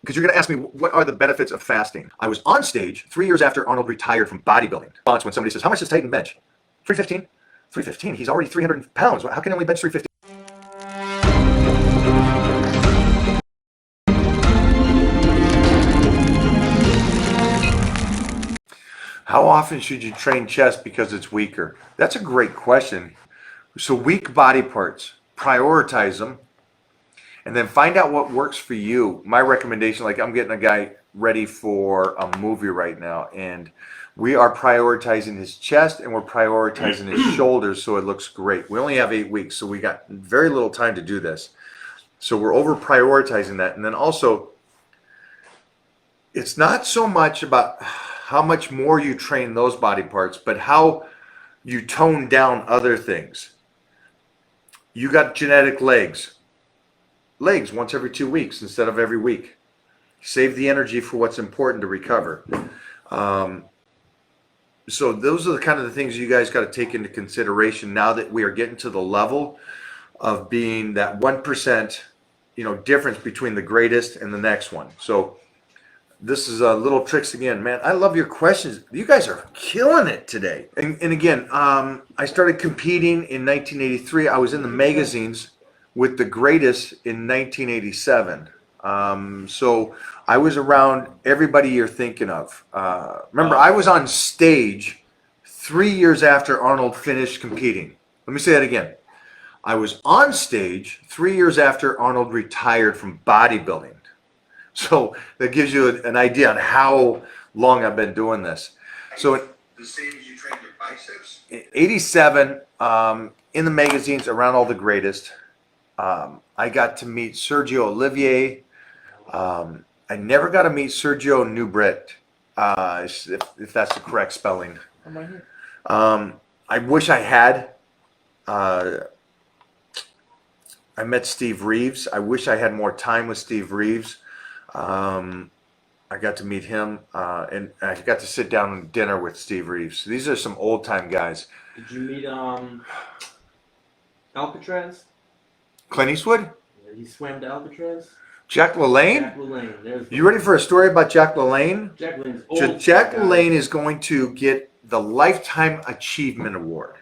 Because you're going to ask me, what are the benefits of fasting? I was on stage 3 years after Arnold retired from bodybuilding. When somebody says, how much does Titan bench? 315? 315? He's already 300 pounds. How can he only bench 315? How often should you train chest because it's weaker? That's a great question. So weak body parts, prioritize them, and then find out what works for you. My recommendation, like I'm getting a guy ready for a movie right now, and we are prioritizing his chest and we're prioritizing his shoulders so it looks great. We only have 8 weeks, so we got very little time to do this. So we're over prioritizing that. And then also, it's not so much about how much more you train those body parts, but how you tone down other things. You got genetic legs. Legs once every 2 weeks instead of every week. Save the energy for what's important to recover. So those are the kind of the things you guys got to take into consideration now that we are getting to the level of being that 1%, difference between the greatest and the next one. So this is little tricks again, man. I love your questions. You guys are killing it today. And again, I started competing in 1983. I was in the magazines with the greatest in 1987. So I was around everybody you're thinking of. Remember, I was on stage 3 years after Arnold finished competing. Let me say that again. I was on stage 3 years after Arnold retired from bodybuilding. So that gives you an idea on how long I've been doing this. So the same as you trained your biceps? 87, in the magazines around all the greatest. I got to meet Sergio Olivier. I never got to meet Sergio Nubret, if that's the correct spelling. I wish I had. I met Steve Reeves. I wish I had more time with Steve Reeves. I got to meet him, and I got to sit down and dinner with Steve Reeves. These are some old time guys. Did you meet Alcatraz? Clint Eastwood? Yeah, he swam to Alcatraz. Jack LaLanne? Jack LaLanne. You ready for a story about Jack LaLanne? Jack LaLanne's old. Jack LaLanne is going to get the Lifetime Achievement Award.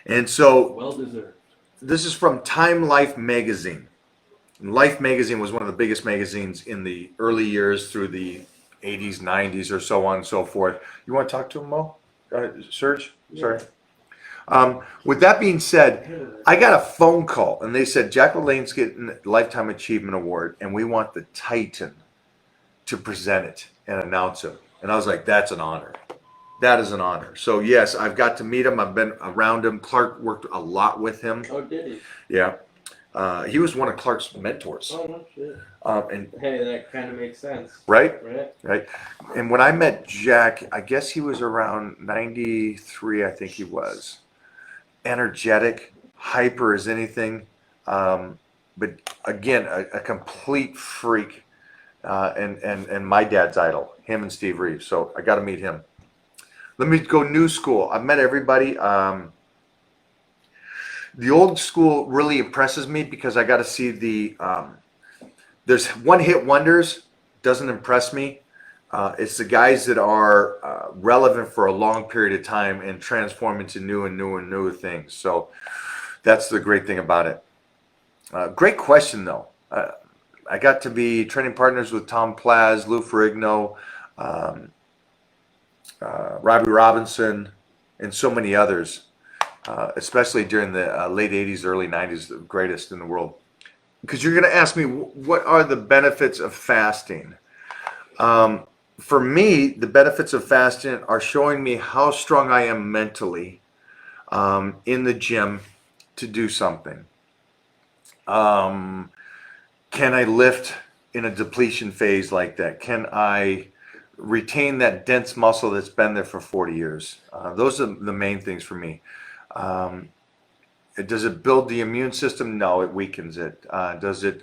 And so, well deserved. This is from Time Life magazine. And Life magazine was one of the biggest magazines in the early years through the 80s, 90s, or so on and so forth. You want to talk to him, Mo? Serge? Yeah. Sorry. With that being said, I got a phone call, and they said, Jack LaLanne's getting the Lifetime Achievement Award, and we want the Titan to present it and announce it. And I was like, that's an honor. That is an honor. So, yes, I've got to meet him. I've been around him. Clark worked a lot with him. Oh, did he? Yeah. He was one of Clark's mentors. Oh, no shit. And hey, that kind of makes sense. Right? Right. And when I met Jack, I guess he was around 93, I think he was. Energetic, hyper as anything. But again, a complete freak. And my dad's idol, him and Steve Reeves. So I got to meet him. Let me go new school. I've met everybody. The old school really impresses me because I got to see the, there's one-hit wonders, doesn't impress me. It's the guys that are relevant for a long period of time and transform into new and new things. So that's the great thing about it. Great question, though. I got to be training partners with Tom Plaz, Lou Ferrigno, Robbie Robinson, and so many others. Especially during the late 80s, early 90s, the greatest in the world. Because you're going to ask me, what are the benefits of fasting? For me, the benefits of fasting are showing me how strong I am mentally in the gym to do something. Can I lift in a depletion phase like that? Can I retain that dense muscle that's been there for 40 years? Those are the main things for me. Does it build the immune system? No, it weakens it. Does it?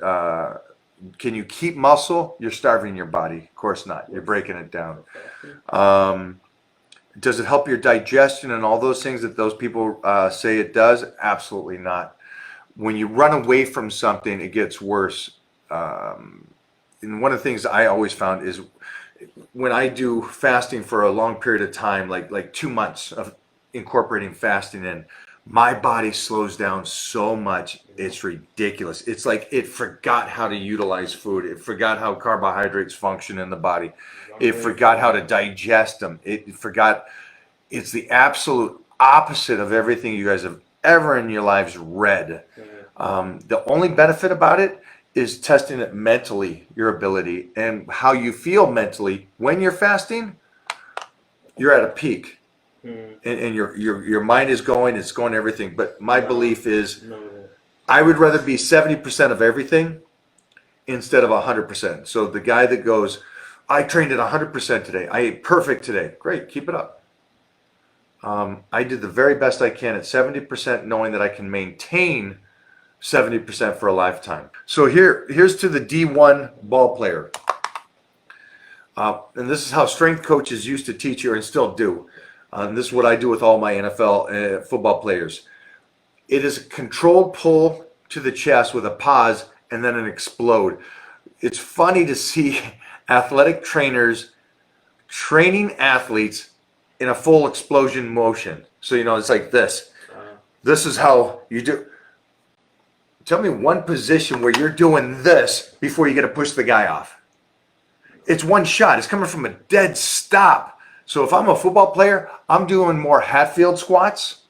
Can you keep muscle? You're starving your body. Of course not. You're breaking it down. Does it help your digestion and all those things that those people say it does? Absolutely not. When you run away from something, it gets worse. and one of the things I always found is when I do fasting for a long period of time, like 2 months of incorporating fasting in, my body slows down so much. It's ridiculous. It's like it forgot how to utilize food. It forgot how carbohydrates function in the body. It forgot how to digest them. It forgot. It's the absolute opposite of everything you guys have ever in your lives read. The only benefit about it is testing it mentally, your ability, and how you feel mentally when you're fasting. You're at a peak, and your mind is going. It's going everything. But my belief is, I would rather be 70% of everything instead of 100%. So the guy that goes, I trained at 100% today. I ate perfect today. Great, keep it up. I did the very best I can at 70%, knowing that I can maintain 70% for a lifetime. So here's to the D1 ball player. And this is how strength coaches used to teach you and still do. And this is what I do with all my NFL football players. It is a controlled pull to the chest with a pause and then an explode. It's funny to see athletic trainers training athletes in a full explosion motion. So, it's like this. This is how you do. Tell me one position where you're doing this before you get to push the guy off. It's one shot. It's coming from a dead stop. So if I'm a football player, I'm doing more Hatfield squats.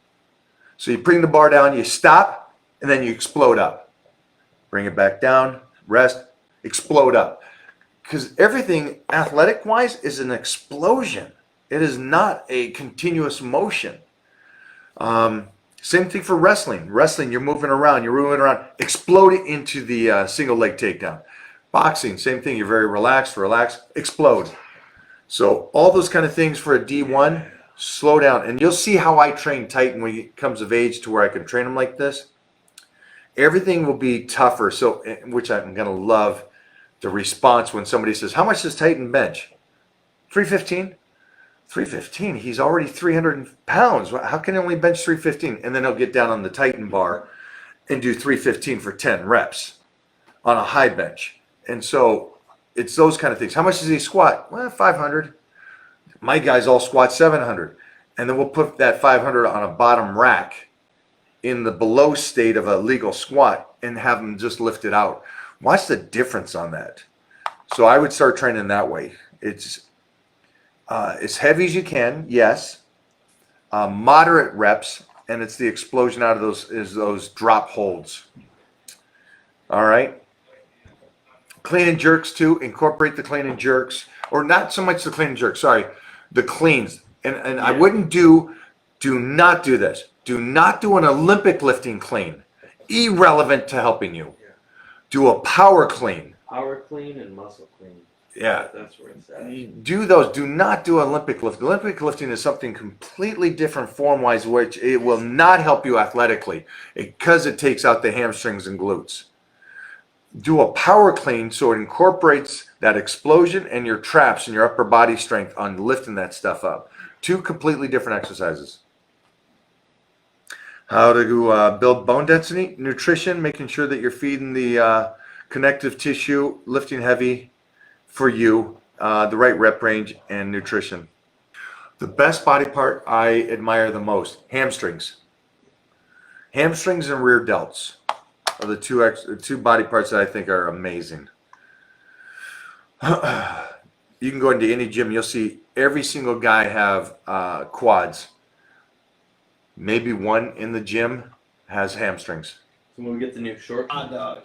So you bring the bar down, you stop, and then you explode up. Bring it back down, rest, explode up. Because everything athletic-wise is an explosion. It is not a continuous motion. Same thing for wrestling. Wrestling, you're moving around, explode it into the single leg takedown. Boxing, same thing. You're very relaxed, explode. So all those kind of things for a D1, slow down. And you'll see how I train Titan when he comes of age to where I can train him like this. Everything will be tougher, so which I'm going to love the response when somebody says, how much does Titan bench? 315? 315, he's already 300 pounds. How can he only bench 315? And then he'll get down on the Titan bar and do 315 for 10 reps on a high bench. And so it's those kind of things. How much does he squat? Well, 500. My guys all squat 700. And then we'll put that 500 on a bottom rack in the below state of a legal squat and have them just lift it out. Watch the difference on that. So I would start training that way. It's as heavy as you can, yes. Moderate reps, and it's the explosion out of those drop holds. All right. Clean and jerks too. Incorporate the clean and jerks, or not so much the clean and jerks. Sorry, the cleans. And I wouldn't do not do this. Do not do an Olympic lifting clean. Irrelevant to helping you. Do a power clean. Power clean and muscle clean. Yeah. That's where it's at. Do those. Do not do Olympic lifting. Olympic lifting is something completely different form-wise, which it will not help you athletically because it takes out the hamstrings and glutes. Do a power clean so it incorporates that explosion and your traps and your upper body strength on lifting that stuff up. Two completely different exercises. How to build bone density, nutrition, making sure that you're feeding the connective tissue, lifting heavy for you, the right rep range, and nutrition. The best body part I admire the most, hamstrings. Hamstrings and rear delts are the two body parts that I think are amazing. You can go into any gym, you'll see every single guy have quads. Maybe one in the gym has hamstrings. So when we get the new short.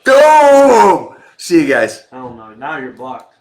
Boom! See you guys. I don't know. Now you're blocked.